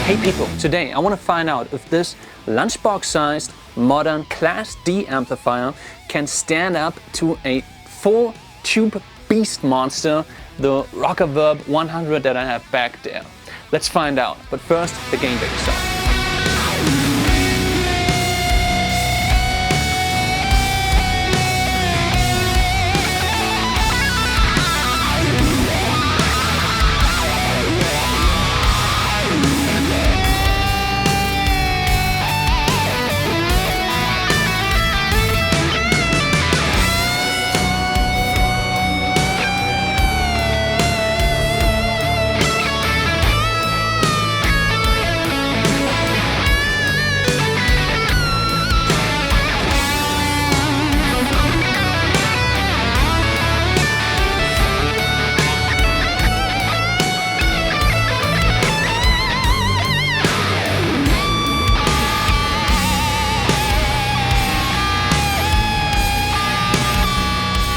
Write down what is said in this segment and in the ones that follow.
Hey people, today I want to find out if this lunchbox-sized modern Class D amplifier can stand up to a full tube beast monster, the Rockerverb 100 that I have back there. Let's find out, but first the Game Baby song.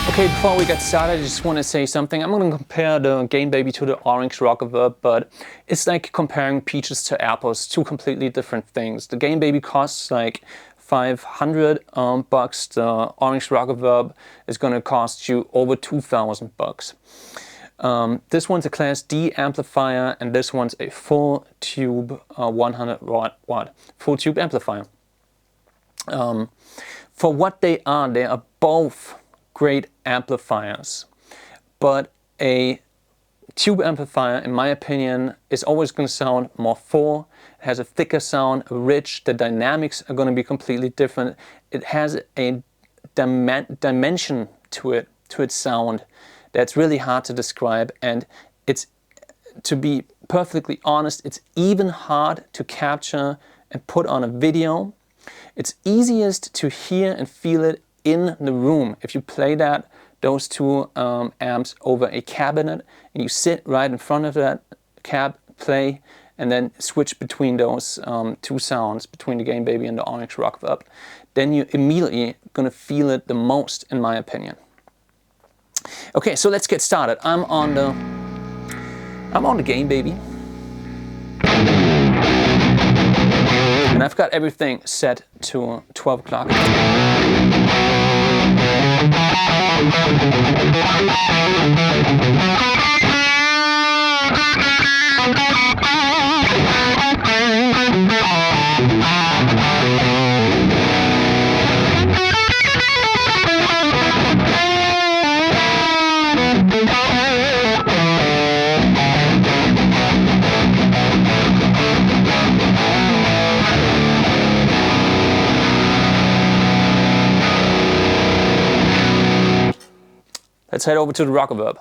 Okay, before we get started, I just want to say something. I'm going to compare the Game Baby to the orange Rockerverb, but it's like comparing peaches to apples, two completely different things. The Game Baby costs like 500 bucks. The orange Rockerverb is going to cost you over 2,000 bucks. This one's a Class D amplifier, and this one's a full tube 100 watt full tube amplifier. For what they are both great amplifiers, but a tube amplifier, in my opinion, is always going to sound more full. It has a thicker sound, rich. The dynamics are going to be completely different. It has a dimension to its sound that's really hard to describe, and it's, to be perfectly honest, it's even hard to capture and put on a video. It's easiest to hear and feel it in the room. If you play those two amps over a cabinet and you sit right in front of that cab, play, and then switch between those two sounds, between the Game Baby and the orange Rockerverb, then you're immediately gonna feel it the most, in my opinion. Okay, so let's get started. I'm on the Game Baby, and I've got everything set to 12 o'clock. Let's head over to the Rockerverb.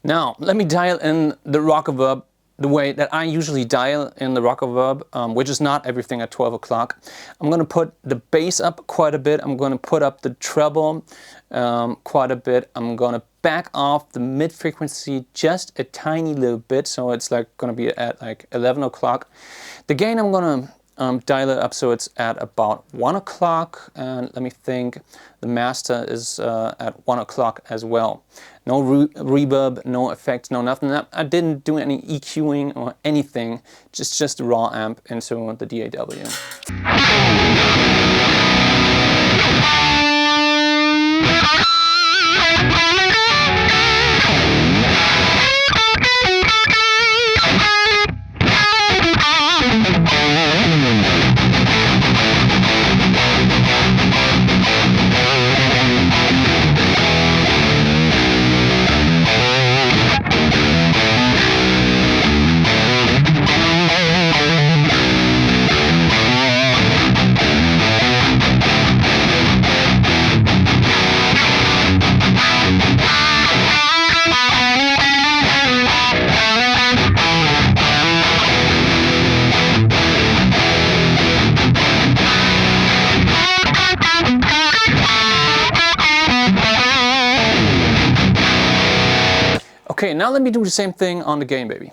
Now, let me dial in the Rockerverb the way that I usually dial in the Rockerverb, which is not everything at 12 o'clock. I'm going to put the bass up quite a bit. I'm going to put up the treble quite a bit. I'm going to back off the mid frequency just a tiny little bit, so it's like going to be at like 11 o'clock. The gain, I'm going to dial it up so it's at about 1 o'clock, and let me think, the master is at 1 o'clock as well. No reverb, no effects, no nothing. I didn't do any EQing or anything, just the raw amp into the DAW. Okay, now let me do the same thing on the gain baby.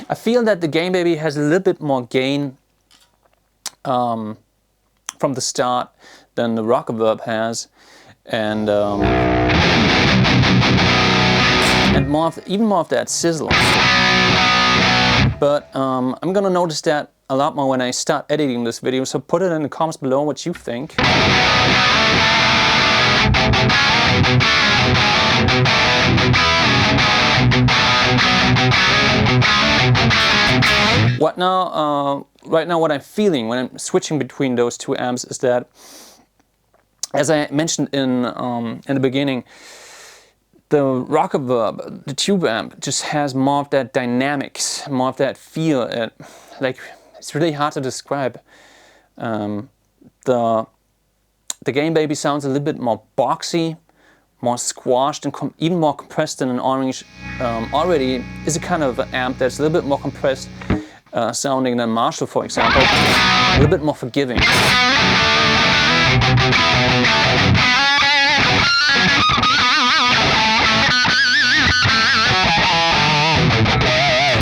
I feel that the gain baby has a little bit more gain from the start than the Rockerverb has, and more of, even more of that sizzle. But I'm gonna notice that a lot more when I start editing this video, so put it in the comments below what you think. Right now what I'm feeling when I'm switching between those two amps is that, as I mentioned in the beginning, the Rockerverb, the tube amp, just has more of that dynamics, more of that feel. Like, it's really hard to describe. The gain baby sounds a little bit more boxy, more squashed, and even more compressed than an Orange. Already is a kind of amp that's a little bit more compressed sounding than Marshall, for example. A little bit more forgiving.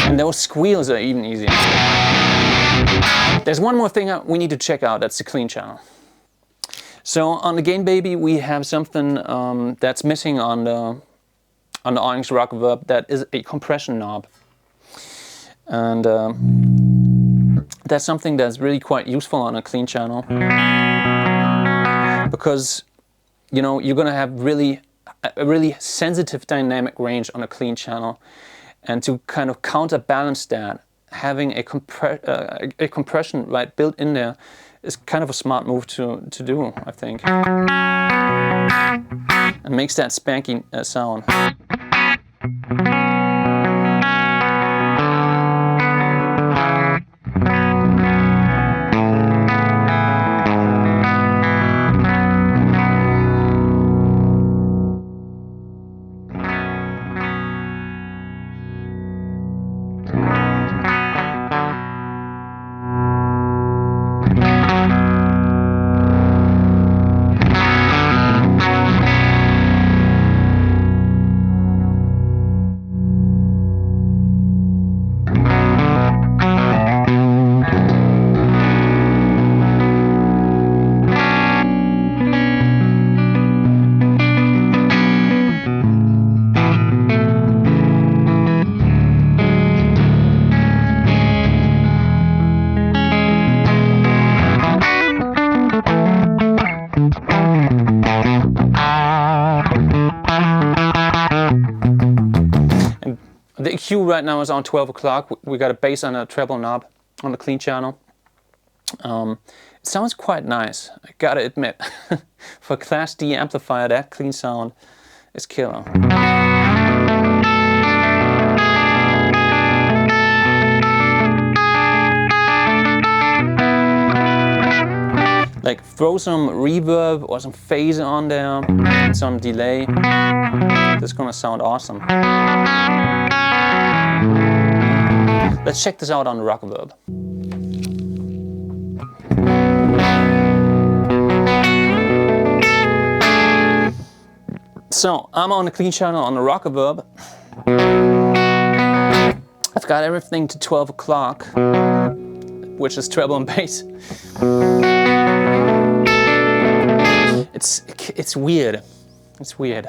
And those squeals are even easier. There's one more thing we need to check out, that's the clean channel. So on the gain baby we have something that's missing on the Orange Rockerverb, that is a compression knob. And that's something that's really quite useful on a clean channel, because you know you're gonna have a really sensitive dynamic range on a clean channel, and to kind of counterbalance that, having a compression right built in there is kind of a smart move to do, I think. And makes that spanky sound. The EQ right now is on 12 o'clock. We got a bass on a treble knob on the clean channel. It sounds quite nice, I gotta admit. For a Class D amplifier, that clean sound is killer. Like, throw some reverb or some phase on there, and some delay. That's gonna sound awesome. Let's check this out on the Rockerverb. So, I'm on the clean channel on the Rockerverb. I've got everything to 12 o'clock, which is treble and bass. It's weird. It's weird.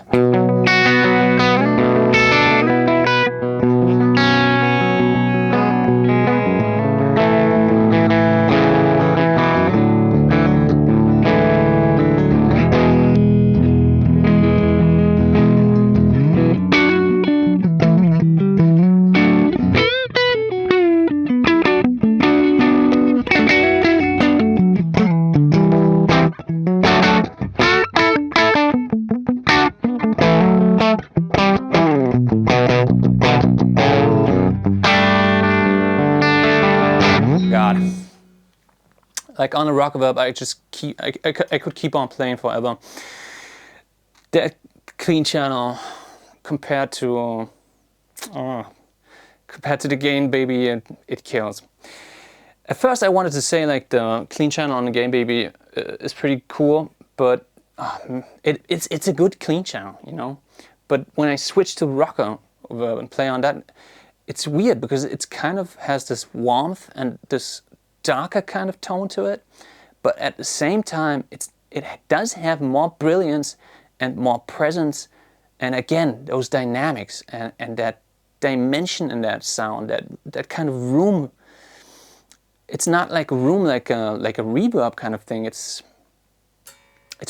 God. Like on a Rockerverb, I could keep on playing forever. That clean channel compared to the gain baby, it kills. At first I wanted to say like the clean channel on the gain baby is pretty cool, but it's a good clean channel, you know. But when I switch to Rockerverb and play on that, it's weird because it kind of has this warmth and this darker kind of tone to it, but at the same time it does have more brilliance and more presence, and again those dynamics and that dimension in that sound, that kind of room. It's not like a room like a reverb kind of thing. It's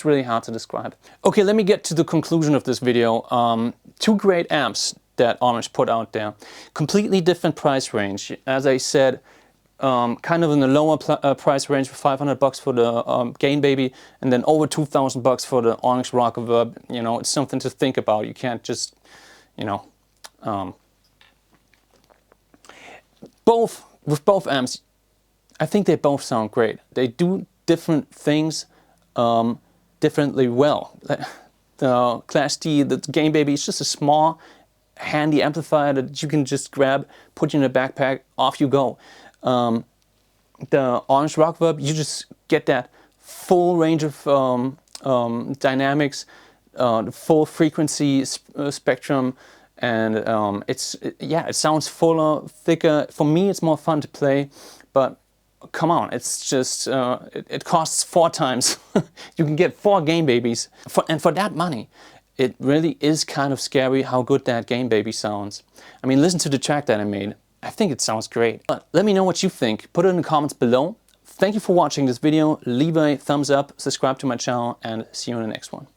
really hard to describe. Okay, let me get to the conclusion of this video. Two great amps that Orange put out there. Completely different price range. As I said, kind of in the lower price range for $500 for the Gain Baby, and then over $2,000 for the Orange Rockerverb. You know, it's something to think about. You can't just, you know, with both amps, I think they both sound great. They do different things differently well. The Class D, the Gain Baby, is just a small, handy amplifier that you can just grab, put in a backpack, off you go. The Orange Rockerverb, you just get that full range of dynamics, the full frequency spectrum, and it sounds fuller, thicker. For me, it's more fun to play, but come on, it's just it costs 4 times. You can get 4 Gain Babies, and for that money, it really is kind of scary how good that Gain Baby sounds. I mean, listen to the track that I made. I think it sounds great. But let me know what you think. Put it in the comments below. Thank you for watching this video. Leave a thumbs up, subscribe to my channel, and see you in the next one.